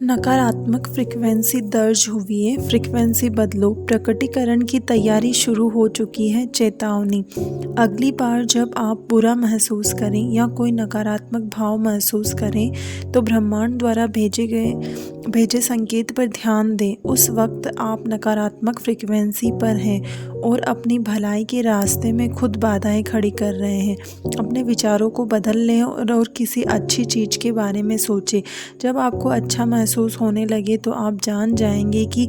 नकारात्मक फ्रीक्वेंसी दर्ज हुई है। फ्रीक्वेंसी बदलो। प्रकटीकरण की तैयारी शुरू हो चुकी है। चेतावनी। अगली बार जब आप बुरा महसूस करें या कोई नकारात्मक भाव महसूस करें तो ब्रह्मांड द्वारा भेजे संकेत पर ध्यान दें। उस वक्त आप नकारात्मक फ्रीक्वेंसी पर हैं और अपनी भलाई के रास्ते में खुद बाधाएं खड़ी कर रहे हैं। अपने विचारों को बदल लें और किसी अच्छी चीज़ के बारे में सोचें। जब आपको अच्छा महसूस होने लगे तो आप जान जाएंगे कि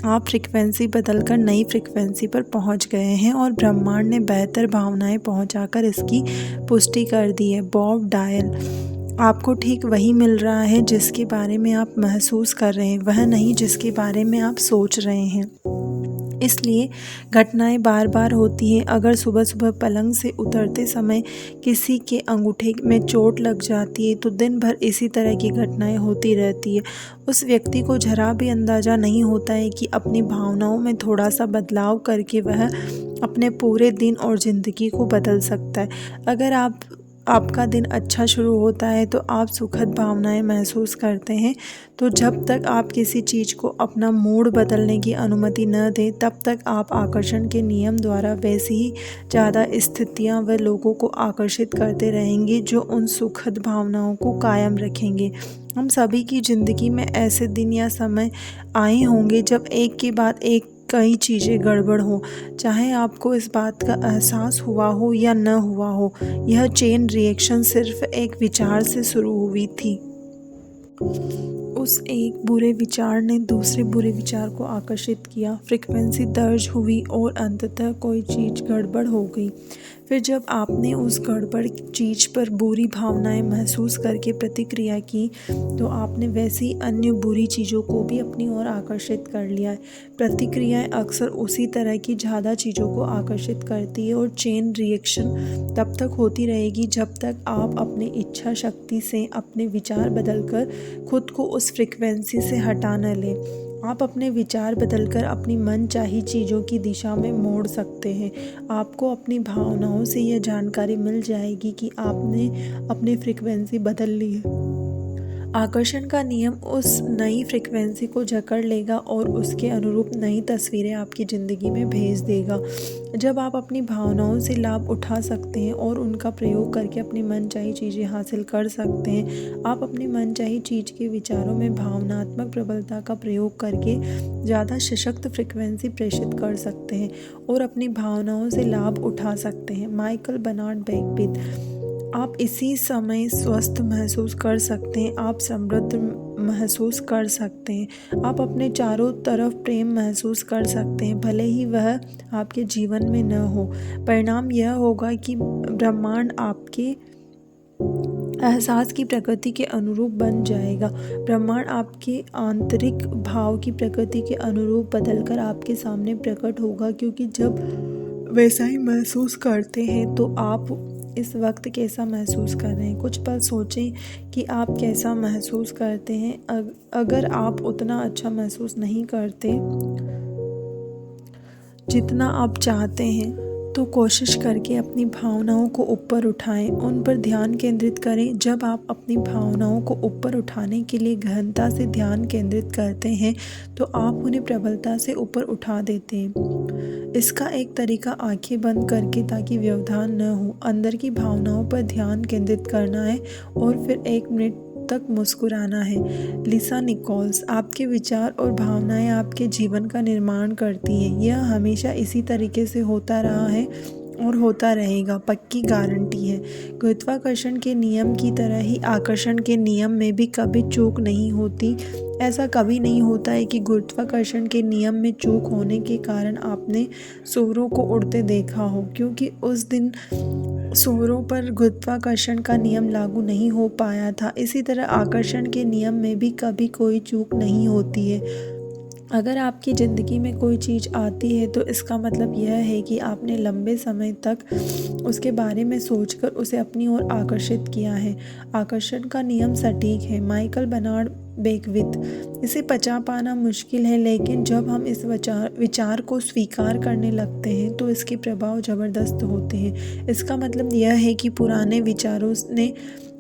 आप फ्रीक्वेंसी बदलकर नई फ्रीक्वेंसी पर पहुंच गए हैं और ब्रह्मांड ने बेहतर भावनाएं पहुंचाकर इसकी पुष्टि कर दी है। Bob dial. आपको ठीक वही मिल रहा है जिसके बारे में आप महसूस कर रहे हैं, वह नहीं जिसके बारे में आप सोच रहे हैं। इसलिए घटनाएं बार बार होती हैं। अगर सुबह सुबह पलंग से उतरते समय किसी के अंगूठे में चोट लग जाती है तो दिन भर इसी तरह की घटनाएं होती रहती है। उस व्यक्ति को जरा भी अंदाज़ा नहीं होता है कि अपनी भावनाओं में थोड़ा सा बदलाव करके वह अपने पूरे दिन और ज़िंदगी को बदल सकता है। अगर आपका दिन अच्छा शुरू होता है तो आप सुखद भावनाएं महसूस करते हैं। तो जब तक आप किसी चीज़ को अपना मूड बदलने की अनुमति न दें तब तक आप आकर्षण के नियम द्वारा वैसी ही ज़्यादा स्थितियां व लोगों को आकर्षित करते रहेंगे जो उन सुखद भावनाओं को कायम रखेंगे। हम सभी की ज़िंदगी में ऐसे दिन या समय आए होंगे जब एक के बाद एक कई चीज़ें गड़बड़ हो, चाहे आपको इस बात का एहसास हुआ हो या न हुआ हो। यह चेन रिएक्शन सिर्फ एक विचार से शुरू हुई थी। उस एक बुरे विचार ने दूसरे बुरे विचार को आकर्षित किया, फ्रीक्वेंसी दर्ज हुई और अंततः कोई चीज़ गड़बड़ हो गई। फिर जब आपने उस गड़बड़ चीज़ पर बुरी भावनाएं महसूस करके प्रतिक्रिया की तो आपने वैसी अन्य बुरी चीज़ों को भी अपनी ओर आकर्षित कर लिया है। प्रतिक्रियाएं अक्सर उसी तरह की ज़्यादा चीज़ों को आकर्षित करती है और चेन रिएक्शन तब तक होती रहेगी जब तक आप अपनी इच्छा शक्ति से अपने विचार बदलकर खुद को उस फ्रीक्वेंसी से हटा न लें। आप अपने विचार बदलकर अपनी मनचाही चीज़ों की दिशा में मोड़ सकते हैं। आपको अपनी भावनाओं से यह जानकारी मिल जाएगी कि आपने अपनी फ्रीक्वेंसी बदल ली है। आकर्षण का नियम उस नई फ्रीक्वेंसी को जकड़ लेगा और उसके अनुरूप नई तस्वीरें आपकी ज़िंदगी में भेज देगा। जब आप अपनी भावनाओं से लाभ उठा सकते हैं और उनका प्रयोग करके अपनी मनचाही चीज़ें हासिल कर सकते हैं, आप अपनी मनचाही चीज़ के विचारों में भावनात्मक प्रबलता का प्रयोग करके ज़्यादा सशक्त फ्रीक्वेंसी प्रेषित कर सकते हैं और अपनी भावनाओं से लाभ उठा सकते हैं। Michael Bernard Beckwith. आप इसी समय स्वस्थ महसूस कर सकते हैं, आप समृद्ध महसूस कर सकते हैं, आप अपने चारों तरफ प्रेम महसूस कर सकते हैं, भले ही वह आपके जीवन में न हो। परिणाम यह होगा कि ब्रह्मांड आपके एहसास की प्रकृति के अनुरूप बन जाएगा। ब्रह्मांड आपके आंतरिक भाव की प्रकृति के अनुरूप बदलकर आपके सामने प्रकट होगा, क्योंकि जब वैसा ही महसूस करते हैं तो आप इस वक्त कैसा महसूस कर रहे हैं। कुछ पल सोचें कि आप कैसा महसूस करते हैं। अगर आप उतना अच्छा महसूस नहीं करते जितना आप चाहते हैं तो कोशिश करके अपनी भावनाओं को ऊपर उठाएं, उन पर ध्यान केंद्रित करें। जब आप अपनी भावनाओं को ऊपर उठाने के लिए गहनता से ध्यान केंद्रित करते हैं तो आप उन्हें प्रबलता से ऊपर उठा देते हैं। इसका एक तरीका आंखें बंद करके, ताकि व्यवधान न हो, अंदर की भावनाओं पर ध्यान केंद्रित करना है और फिर 1 मिनट तक मुस्कुराना है। लिसा निकोल्स। आपके विचार और भावनाएं आपके जीवन का निर्माण करती हैं। यह हमेशा इसी तरीके से होता रहा है और होता रहेगा, पक्की गारंटी है। गुरुत्वाकर्षण के नियम की तरह ही आकर्षण के नियम में भी कभी चूक नहीं होती। ऐसा कभी नहीं होता है कि गुरुत्वाकर्षण के नियम में चूक होने के कारण आपने सूअरों को उड़ते देखा हो, क्योंकि उस दिन सूअरों पर गुरुत्वाकर्षण का नियम लागू नहीं हो पाया था। इसी तरह आकर्षण के नियम में भी कभी कोई चूक नहीं होती है। अगर आपकी ज़िंदगी में कोई चीज़ आती है तो इसका मतलब यह है कि आपने लंबे समय तक उसके बारे में सोचकर उसे अपनी ओर आकर्षित किया है। आकर्षण का नियम सटीक है। Michael Bernard Beckwith. इसे पचा पाना मुश्किल है, लेकिन जब हम इस विचार को स्वीकार करने लगते हैं तो इसके प्रभाव ज़बरदस्त होते हैं। इसका मतलब यह है कि पुराने विचारों ने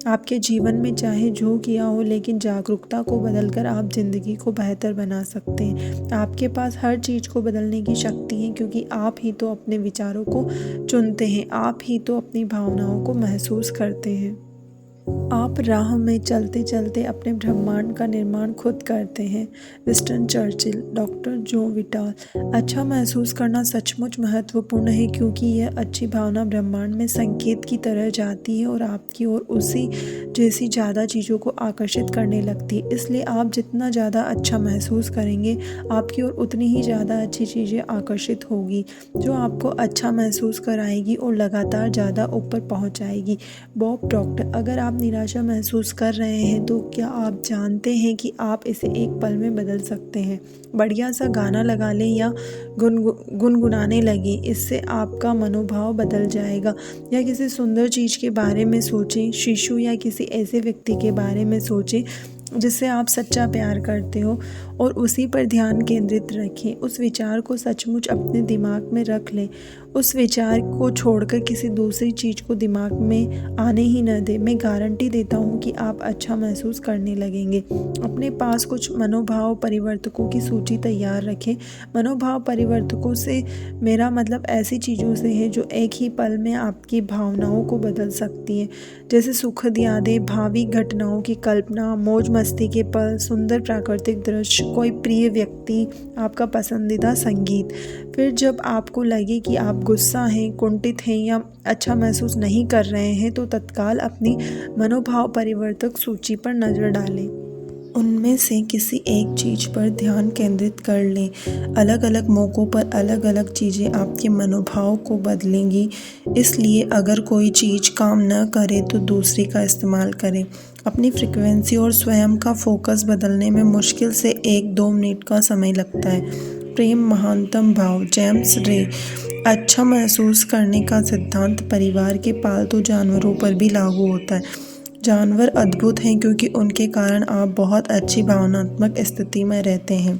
आपके जीवन में चाहे जो किया हो, लेकिन जागरूकता को बदलकर आप ज़िंदगी को बेहतर बना सकते हैं। आपके पास हर चीज़ को बदलने की शक्ति है, क्योंकि आप ही तो अपने विचारों को चुनते हैं, आप ही तो अपनी भावनाओं को महसूस करते हैं। आप राह में चलते चलते अपने ब्रह्मांड का निर्माण खुद करते हैं। Winston Churchill. डॉक्टर जो विटाल। अच्छा महसूस करना सचमुच महत्वपूर्ण है, क्योंकि यह अच्छी भावना ब्रह्मांड में संकेत की तरह जाती है और आपकी ओर उसी जैसी ज़्यादा चीज़ों को आकर्षित करने लगती है। इसलिए आप जितना ज़्यादा अच्छा महसूस करेंगे, आपकी ओर उतनी ही ज़्यादा अच्छी चीज़ें आकर्षित होगी, जो आपको अच्छा महसूस कराएगी और लगातार ज़्यादा ऊपर पहुँचाएगी। Bob Procter. अगर आप निराशा महसूस कर रहे हैं, तो क्या आप जानते हैं कि आप इसे एक पल में बदल सकते हैं? बढ़िया सा गाना लगा लें या गुनगुनाने लगें, इससे आपका मनोभाव बदल जाएगा। या किसी सुंदर चीज़ के बारे में सोचें, शिशु या किसी ऐसे व्यक्ति के बारे में सोचें जिससे आप सच्चा प्यार करते हो, और उसी पर ध्यान केंद्रित रखें। उस विचार को सचमुच अपने दिमाग में रख लें। उस विचार को छोड़कर किसी दूसरी चीज़ को दिमाग में आने ही न दें। मैं गारंटी देता हूँ कि आप अच्छा महसूस करने लगेंगे। अपने पास कुछ मनोभाव परिवर्तकों की सूची तैयार रखें। मनोभाव परिवर्तकों से मेरा मतलब ऐसी चीज़ों से है जो एक ही पल में आपकी भावनाओं को बदल सकती है, जैसे सुखद यादें, भावी घटनाओं की कल्पना, मौज मस्ती के पल, सुंदर प्राकृतिक दृश्य, कोई प्रिय व्यक्ति, आपका पसंदीदा संगीत। फिर जब आपको लगे कि आप गुस्सा हैं, कुंठित हैं या अच्छा महसूस नहीं कर रहे हैं, तो तत्काल अपनी मनोभाव परिवर्तक सूची पर नज़र डालें। उनमें से किसी एक चीज़ पर ध्यान केंद्रित कर लें। अलग अलग मौक़ों पर अलग अलग चीज़ें आपके मनोभाव को बदलेंगी। इसलिए अगर कोई चीज़ काम न करे तो दूसरी का इस्तेमाल करें। अपनी फ्रिक्वेंसी और स्वयं का फोकस बदलने में मुश्किल से 1-2 मिनट का समय लगता है। प्रेम महानतम भाव। जेम्स रे। अच्छा महसूस करने का सिद्धांत परिवार के पालतू जानवरों पर भी लागू होता है। जानवर अद्भुत हैं, क्योंकि उनके कारण आप बहुत अच्छी भावनात्मक स्थिति में रहते हैं।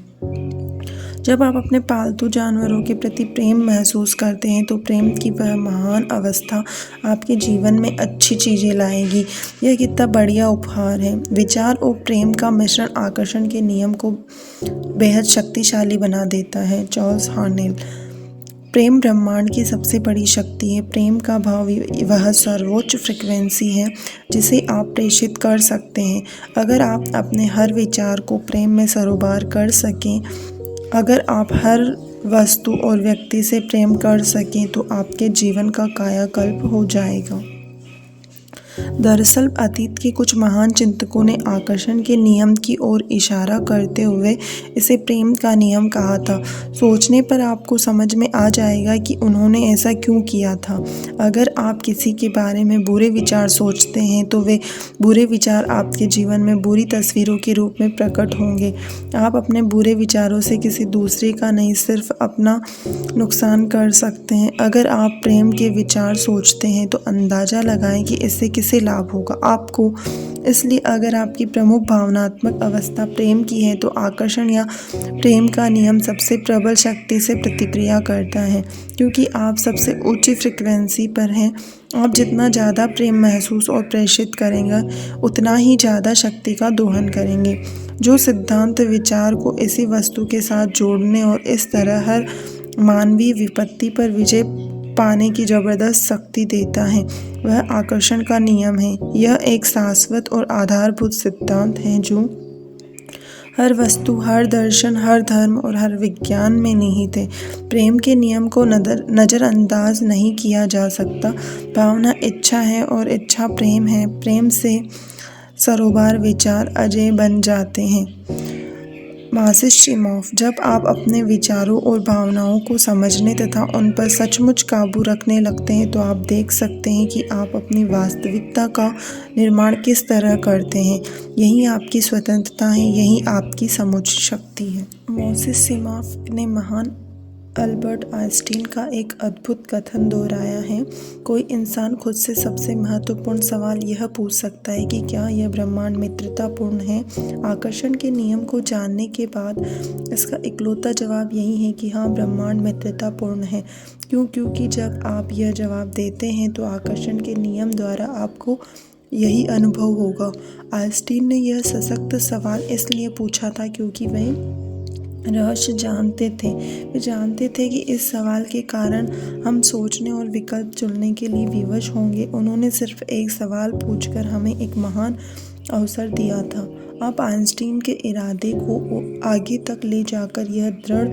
जब आप अपने पालतू जानवरों के प्रति प्रेम महसूस करते हैं, तो प्रेम की वह महान अवस्था आपके जीवन में अच्छी चीज़ें लाएगी। यह कितना बढ़िया उपहार है। विचार और प्रेम का मिश्रण आकर्षण के नियम को बेहद शक्तिशाली बना देता है। चार्ल्स हार्नेल। प्रेम ब्रह्मांड की सबसे बड़ी शक्ति है। प्रेम का भाव वह सर्वोच्च फ्रिक्वेंसी है जिसे आप प्रेषित कर सकते हैं। अगर आप अपने हर विचार को प्रेम में सरोबार कर सकें, अगर आप हर वस्तु और व्यक्ति से प्रेम कर सकें, तो आपके जीवन का कायाकल्प हो जाएगा। दरअसल अतीत के कुछ महान चिंतकों ने आकर्षण के नियम की ओर इशारा करते हुए इसे प्रेम का नियम कहा था। सोचने पर आपको समझ में आ जाएगा कि उन्होंने ऐसा क्यों किया था। अगर आप किसी के बारे में बुरे विचार सोचते हैं, तो वे बुरे विचार आपके जीवन में बुरी तस्वीरों के रूप में प्रकट होंगे। आप अपने बुरे विचारों से किसी दूसरे का नहीं, सिर्फ अपना नुकसान कर सकते हैं। अगर आप प्रेम के विचार सोचते हैं, तो अंदाज़ा लगाएं कि इससे किसे लाभ होगा, आपको। इसलिए अगर आपकी प्रमुख भावनात्मक अवस्था प्रेम की है, तो आकर्षण या प्रेम का नियम सबसे प्रबल शक्ति से प्रतिक्रिया करता है, क्योंकि आप सबसे उच्च फ्रिक्वेंसी पर हैं। आप जितना ज़्यादा प्रेम महसूस और प्रेषित करेंगे, उतना ही ज़्यादा शक्ति का दोहन करेंगे। जो सिद्धांत विचार को इसी वस्तु के साथ जोड़ने और इस तरह हर मानवीय विपत्ति पर विजय पाने की जबरदस्त शक्ति देता है, वह आकर्षण का नियम है। यह एक शाश्वत और आधारभूत सिद्धांत है जो हर वस्तु, हर दर्शन, हर धर्म और हर विज्ञान में निहित है। प्रेम के नियम को नज़रअंदाज नहीं किया जा सकता। भावना इच्छा है और इच्छा प्रेम है। प्रेम से सरोबार विचार अजेय बन जाते हैं। मासिस शिमोफ। जब आप अपने विचारों और भावनाओं को समझने तथा उन पर सचमुच काबू रखने लगते हैं, तो आप देख सकते हैं कि आप अपनी वास्तविकता का निर्माण किस तरह करते हैं। यही आपकी स्वतंत्रता है, यही आपकी समुचित शक्ति है। मासिस शिमोफ ने महान अल्बर्ट आइंस्टीन का एक अद्भुत कथन दोहराया है। कोई इंसान खुद से सबसे महत्वपूर्ण सवाल यह पूछ सकता है कि क्या यह ब्रह्मांड मित्रतापूर्ण है। आकर्षण के नियम को जानने के बाद इसका इकलौता जवाब यही है कि हाँ, ब्रह्मांड मित्रतापूर्ण है। क्योंकि जब आप यह जवाब देते हैं, तो आकर्षण के नियम द्वारा आपको यही अनुभव होगा। आइंस्टीन ने यह सशक्त सवाल इसलिए पूछा था क्योंकि वे रहस्य जानते थे। वे जानते थे कि इस सवाल के कारण हम सोचने और विकल्प चुनने के लिए विवश होंगे। उन्होंने सिर्फ एक सवाल पूछकर हमें एक महान अवसर दिया था। आप आइंस्टीन के इरादे को आगे तक ले जाकर यह दृढ़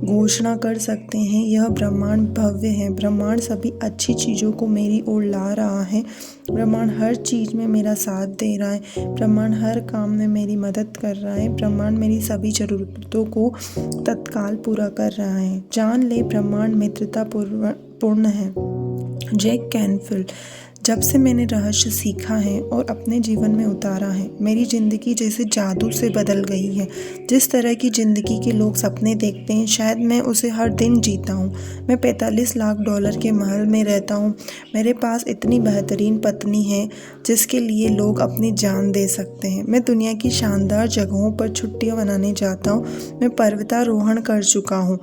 घोषणा कर सकते हैं, यह ब्रह्मांड भव्य है। ब्रह्मांड सभी अच्छी चीज़ों को मेरी ओर ला रहा है। ब्रह्मांड हर चीज़ में मेरा साथ दे रहा है। ब्रह्मांड हर काम में मेरी मदद कर रहा है। ब्रह्मांड मेरी सभी ज़रूरतों को तत्काल पूरा कर रहा है। जान ले, ब्रह्मांड मित्रता पूर्ण है। जैक कैनफिल्ड। जब से मैंने रहस्य सीखा है और अपने जीवन में उतारा है, मेरी ज़िंदगी जैसे जादू से बदल गई है। जिस तरह की ज़िंदगी के लोग सपने देखते हैं, शायद मैं उसे हर दिन जीता हूँ। मैं 45 लाख डॉलर के महल में रहता हूँ। मेरे पास इतनी बेहतरीन पत्नी है जिसके लिए लोग अपनी जान दे सकते हैं। मैं दुनिया की शानदार जगहों पर छुट्टियाँ मनाने जाता हूँ। मैं पर्वतारोहण कर चुका हूँ।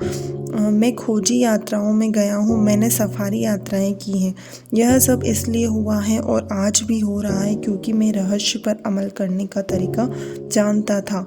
मैं खोजी यात्राओं में गया हूँ। मैंने सफारी यात्राएं की हैं। यह सब इसलिए हुआ है और आज भी हो रहा है क्योंकि मैं रहस्य पर अमल करने का तरीका जानता था।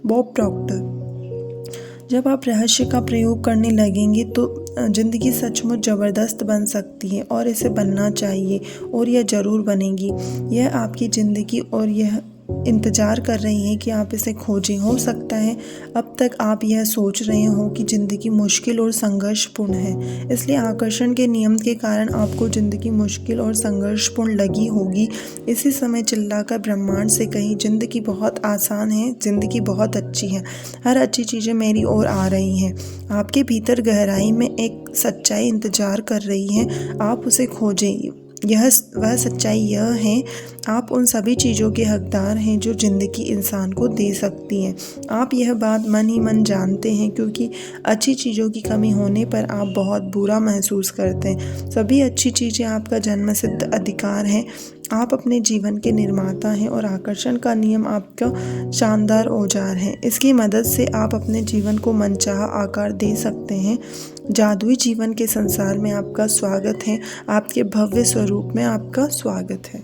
Bob Procter. जब आप रहस्य का प्रयोग करने लगेंगे तो ज़िंदगी सचमुच ज़बरदस्त बन सकती है और इसे बनना चाहिए और यह ज़रूर बनेगी। यह आपकी ज़िंदगी और यह इंतज़ार कर रही है कि आप इसे खोजें। हो सकता है अब तक आप यह सोच रहे हो कि ज़िंदगी मुश्किल और संघर्षपूर्ण है, इसलिए आकर्षण के नियम के कारण आपको ज़िंदगी मुश्किल और संघर्षपूर्ण लगी होगी। इसी समय चिल्लाकर ब्रह्मांड से कहीं, ज़िंदगी बहुत आसान है, ज़िंदगी बहुत अच्छी है, हर अच्छी चीज़ें मेरी ओर आ रही हैं। आपके भीतर गहराई में एक सच्चाई इंतज़ार कर रही है, आप उसे खोजें। वह सच्चाई यह है, आप उन सभी चीज़ों के हकदार हैं जो ज़िंदगी इंसान को दे सकती है। आप यह बात मन ही मन जानते हैं क्योंकि अच्छी चीज़ों की कमी होने पर आप बहुत बुरा महसूस करते हैं। सभी अच्छी चीज़ें आपका जन्मसिद्ध अधिकार हैं। आप अपने जीवन के निर्माता हैं और आकर्षण का नियम आपका शानदार औजार है। इसकी मदद से आप अपने जीवन को मनचाहा आकार दे सकते हैं। जादुई जीवन के संसार में आपका स्वागत है। आपके भव्य स्वरूप में आपका स्वागत है।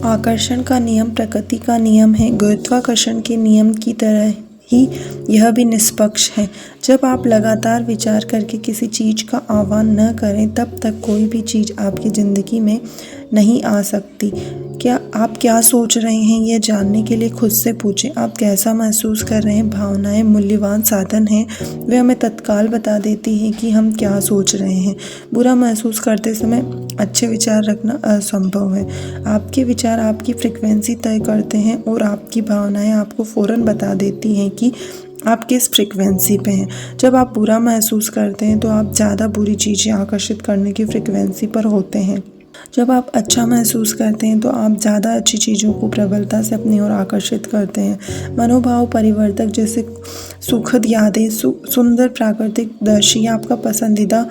आकर्षण का नियम प्रकृति का नियम है। गुरुत्वाकर्षण के नियम की तरह ही यह भी निष्पक्ष है। जब आप लगातार विचार करके किसी चीज़ का आह्वान न करें, तब तक कोई भी चीज़ आपकी ज़िंदगी में नहीं आ सकती। आप क्या सोच रहे हैं, यह जानने के लिए खुद से पूछें। आप कैसा महसूस कर रहे हैं। भावनाएं मूल्यवान साधन हैं। वे हमें तत्काल बता देती हैं कि हम क्या सोच रहे हैं। बुरा महसूस करते समय अच्छे विचार रखना असंभव है। आपके विचार आपकी फ्रिक्वेंसी तय करते हैं और आपकी भावनाएं आपको फ़ौरन बता देती हैं कि आप किस फ्रिक्वेंसी पे हैं। जब आप बुरा महसूस करते हैं तो आप ज़्यादा बुरी चीज़ें आकर्षित करने की फ्रिक्वेंसी पर होते हैं। जब आप अच्छा महसूस करते हैं तो आप ज़्यादा अच्छी चीज़ों को प्रबलता से अपनी ओर आकर्षित करते हैं। मनोभाव परिवर्तक जैसे सुखद यादें, सुंदर प्राकृतिक दृश्य, आपका पसंदीदा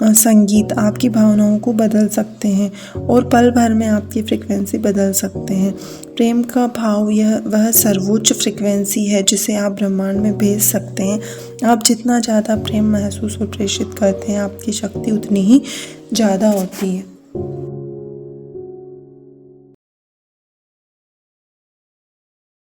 संगीत आपकी भावनाओं को बदल सकते हैं और पल भर में आपकी फ्रिक्वेंसी बदल सकते हैं। प्रेम का भाव वह सर्वोच्च फ्रिक्वेंसी है जिसे आप ब्रह्मांड में भेज सकते हैं। आप जितना ज़्यादा प्रेम महसूस और प्रेषित करते हैं, आपकी शक्ति उतनी ही ज़्यादा होती है।